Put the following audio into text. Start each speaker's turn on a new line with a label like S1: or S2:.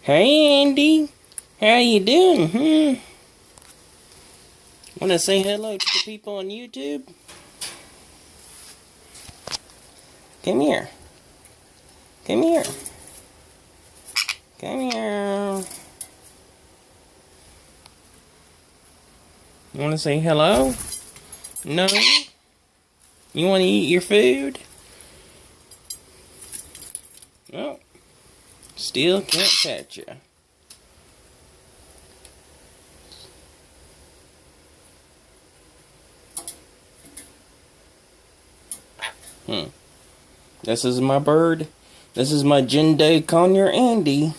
S1: Hey Andy, how you doing? Want to say hello to the people on YouTube? Come here. Come here. Come here. Want to say hello? No? You want to eat your food? No. Still can't catch you. This is my bird. This is my jenday conure Andy.